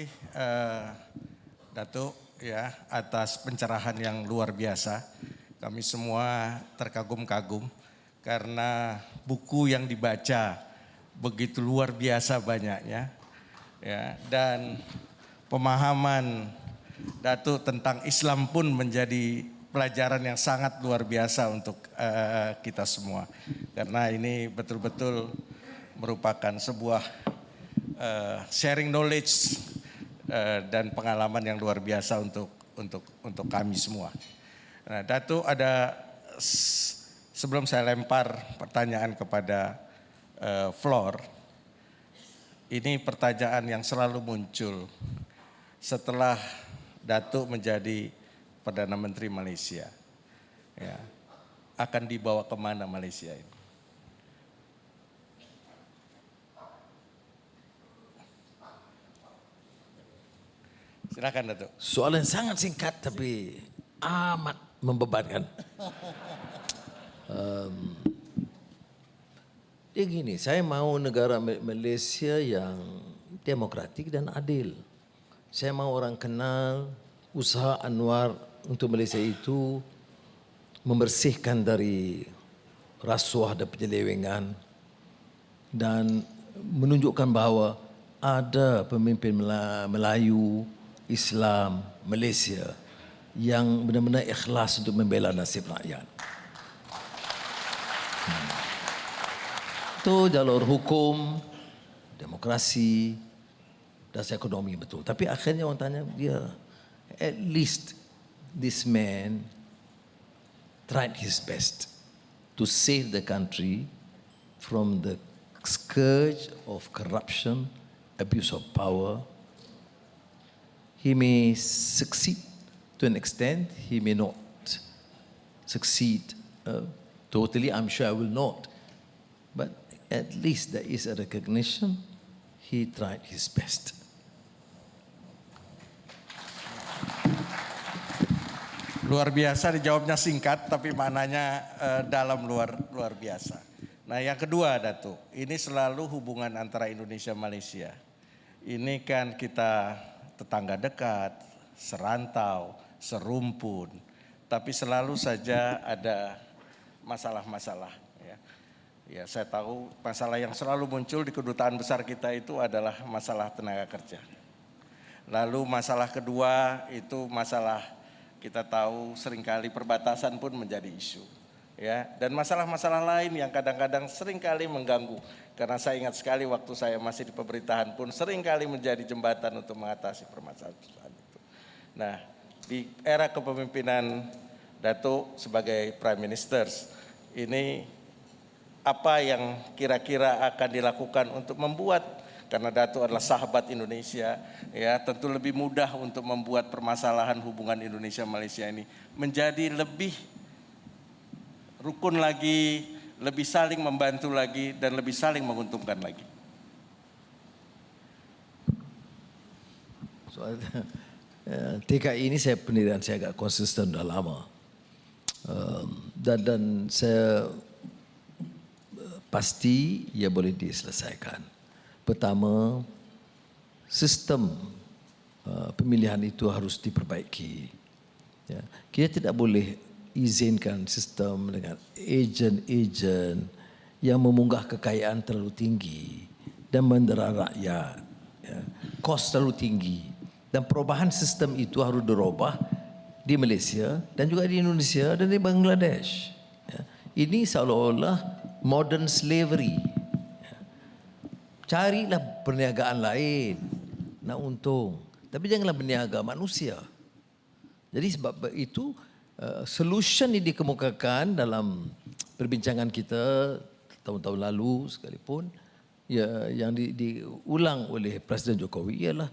eh, Datuk ya atas pencerahan yang luar biasa. Kami semua terkagum-kagum karena buku yang dibaca begitu luar biasa banyaknya ya, dan pemahaman Datuk tentang Islam pun menjadi pelajaran yang sangat luar biasa untuk kita semua, karena ini betul-betul merupakan sebuah sharing knowledge dan pengalaman yang luar biasa untuk kami semua. Nah, Datuk, sebelum saya lempar pertanyaan kepada Flor, ini pertanyaan yang selalu muncul setelah Datuk menjadi Perdana Menteri Malaysia. Ya, akan dibawa kemana Malaysia ini? Silakan Datuk. Soalan sangat singkat tapi amat membebankan. Dia gini, saya mau negara Malaysia yang demokratik dan adil. Saya mau orang kenal usaha Anwar untuk Malaysia itu membersihkan dari rasuah dan penyelewengan dan menunjukkan bahawa ada pemimpin Melayu, Islam, Malaysia yang benar-benar ikhlas untuk membela nasib rakyat. Itu jalur hukum, demokrasi, dan ekonomi betul. Tapi akhirnya orang tanya dia, at least this man tried his best to save the country from the scourge of corruption, abuse of power. He may succeed to an extent, he may not succeed totally, I'm sure I will not. But at least there is a recognition he tried his best. Luar biasa, dijawabnya singkat tapi maknanya dalam luar biasa. Nah, yang kedua Datuk, ini selalu hubungan antara Indonesia Malaysia. Ini kan kita tetangga dekat, serantau, serumpun, tapi selalu saja ada masalah-masalah. Ya, saya tahu masalah yang selalu muncul di kedutaan besar kita itu adalah masalah tenaga kerja. Lalu masalah kedua itu masalah, kita tahu seringkali perbatasan pun menjadi isu. Ya, dan masalah-masalah lain yang kadang-kadang seringkali mengganggu. Karena saya ingat sekali waktu saya masih di pemerintahan pun seringkali menjadi jembatan untuk mengatasi permasalahan itu. Nah, di era kepemimpinan Datuk sebagai Prime Minister, ini apa yang kira-kira akan dilakukan untuk membuat, karena Datuk adalah sahabat Indonesia, ya tentu lebih mudah untuk membuat permasalahan hubungan Indonesia-Malaysia ini menjadi lebih rukun lagi, lebih saling membantu lagi, dan lebih saling menguntungkan lagi. Soal TKI ini pendirian saya agak konsisten dah lama, dan saya pasti ia boleh diselesaikan. Pertama, sistem pemilihan itu harus diperbaiki. Ya, kita tidak boleh izinkan sistem dengan ejen-ejen yang memunggah kekayaan terlalu tinggi dan mendera rakyat. Ya, kos terlalu tinggi, dan perubahan sistem itu harus dirubah di Malaysia dan juga di Indonesia dan di Bangladesh. Ya, ini seolah-olah modern slavery. Carilah perniagaan lain nak untung, tapi janganlah berniaga manusia. Jadi sebab itu solution ini dikemukakan dalam perbincangan kita tahun-tahun lalu sekalipun, ya, yang diulang oleh Presiden Jokowi ialah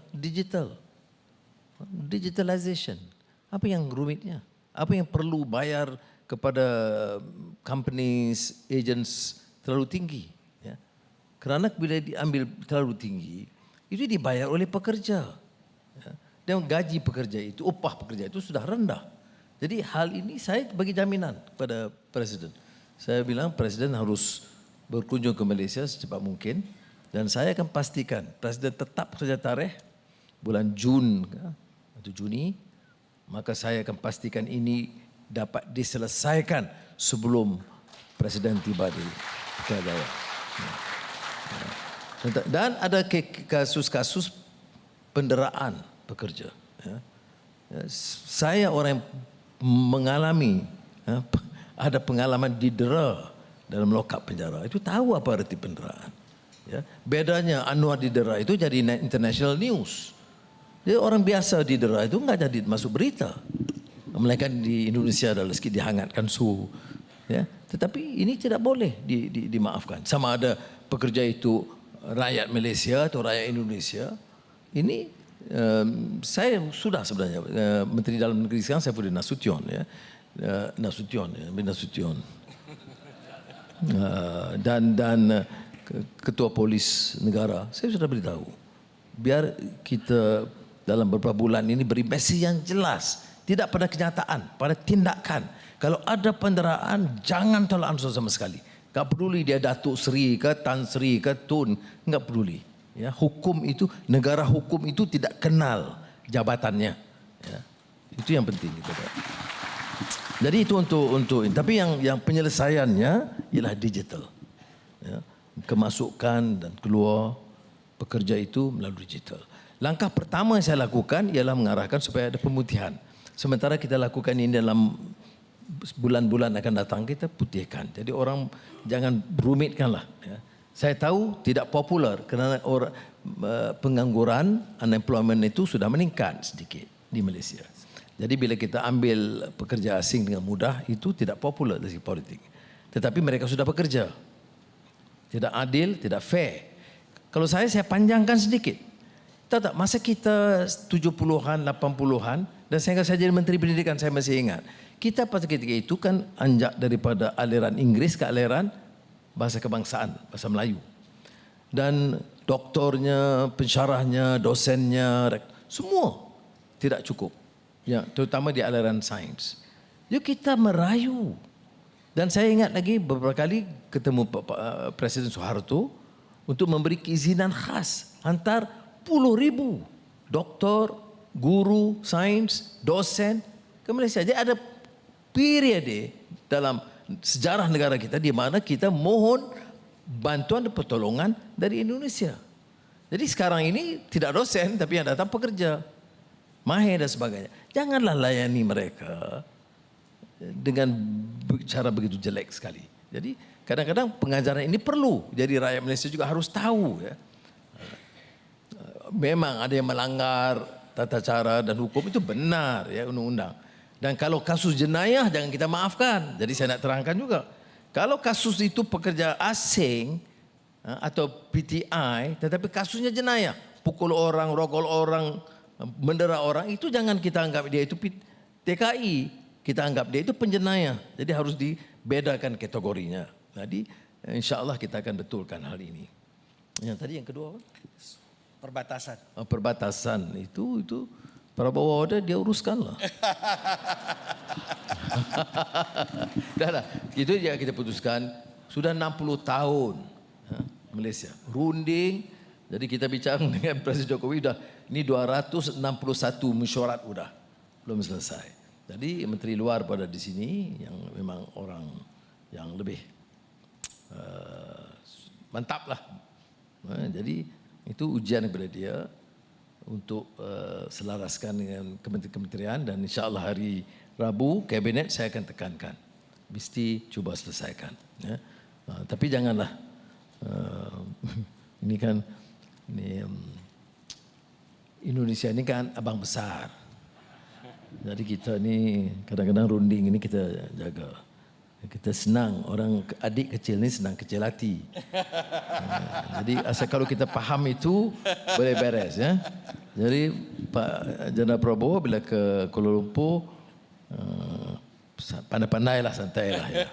digitalization. Apa yang rumitnya? Apa yang perlu bayar kepada companies, agents terlalu tinggi? Ya. Kerana bila diambil terlalu tinggi, itu dibayar oleh pekerja. Ya. Dan gaji pekerja itu, upah pekerja itu sudah rendah. Jadi hal ini saya bagi jaminan kepada Presiden. Saya bilang Presiden harus berkunjung ke Malaysia secepat mungkin, dan saya akan pastikan Presiden tetap saja tarikh bulan Jun atau Juni, maka saya akan pastikan ini dapat diselesaikan sebelum Presiden tiba di Putrajaya. Dan ada kasus-kasus penderaan pekerja. Saya orang yang mengalami ada pengalaman didera dalam lokap penjara. Itu tahu apa arti penderaan. Bedanya Anwar didera itu jadi international news. Dia orang biasa didera itu enggak jadi masuk berita. Melainkan di Indonesia adalah sedikit dihangatkan suhu. Tetapi ini tidak boleh dimaafkan. Sama ada pekerja itu rakyat Malaysia atau rakyat Indonesia. Ini saya sudah sebenarnya Menteri Dalam Negeri sekarang Saifuddin Nasution Nasution dan Ketua Polis Negara, saya sudah beritahu biar kita dalam beberapa bulan ini beri mesej yang jelas, tidak pada kenyataan, pada tindakan. Kalau ada penderaan jangan tolak ansur sama sekali. Tak peduli dia Datuk Seri ke Tan Sri ke Tun, enggak peduli. Hukum itu, negara hukum itu tidak kenal jabatannya. Itu yang penting. Jadi itu untuk tapi yang penyelesaiannya ialah digital. Kemasukan dan keluar pekerja itu melalui digital. Langkah pertama yang saya lakukan ialah mengarahkan supaya ada pemutihan. Sementara kita lakukan ini dalam bulan-bulan akan datang, kita putihkan. Jadi orang jangan rumitkanlah. Saya tahu tidak popular kerana pengangguran, unemployment itu sudah meningkat sedikit di Malaysia. Jadi bila kita ambil pekerja asing dengan mudah, itu tidak popular dari segi politik. Tetapi mereka sudah bekerja. Tidak adil, tidak fair. Kalau saya panjangkan sedikit. Tahu tak, masa kita 70-an, 80-an, dan saya jadi Menteri Pendidikan, saya masih ingat. Kita pada ketika itu kan anjak daripada aliran Inggeris ke aliran bahasa kebangsaan, bahasa Melayu. Dan doktornya, pensyarahnya, dosennya, semua tidak cukup. Terutama di aliran sains. Jadi kita merayu. Dan saya ingat lagi beberapa kali ketemu Presiden Soeharto untuk memberi keizinan khas hantar puluh ribu doktor, guru, sains, dosen ke Malaysia. Jadi ada periode dalam sejarah negara kita di mana kita mohon bantuan dan pertolongan dari Indonesia. Jadi sekarang ini tidak dosen tapi yang datang pekerja, mahir dan sebagainya. Janganlah layani mereka dengan cara begitu jelek sekali. Jadi kadang-kadang pengajaran ini perlu. Jadi rakyat Malaysia juga harus tahu. Memang ada yang melanggar tata cara dan hukum itu benar undang-undang. Dan kalau kasus jenayah jangan kita maafkan. Jadi saya nak terangkan juga. Kalau kasus itu pekerja asing atau PTI tetapi kasusnya jenayah, pukul orang, rogol orang, mendera orang, itu jangan kita anggap dia itu TKI. Kita anggap dia itu penjenayah. Jadi harus dibedakan kategorinya. Jadi insya Allah kita akan betulkan hal ini. Yang tadi yang kedua apa? Perbatasan. Perbatasan itu Prabowo ada dia uruskanlah. Dah. Itu yang kita putuskan. Sudah 60 tahun Malaysia runding. Jadi kita bicara dengan Presiden Jokowi ini 261 mesyuarat sudah belum selesai. Jadi Menteri Luar pada di sini yang memang orang yang lebih mantap lah. Jadi itu ujian kepada dia untuk selaraskan dengan kementerian dan insya-Allah hari Rabu kabinet saya akan tekankan mesti cuba selesaikan. Tapi janganlah ini kan Indonesia ini kan abang besar. Jadi kita ni kadang-kadang runding ini kita jaga. Kita senang, orang adik kecil ni senang kecil hati. Jadi asal kalau kita faham itu boleh beres ya. Jadi Pak Jeneral Prabowo bila ke Kuala Lumpur pandai-pandailah, santailah ya.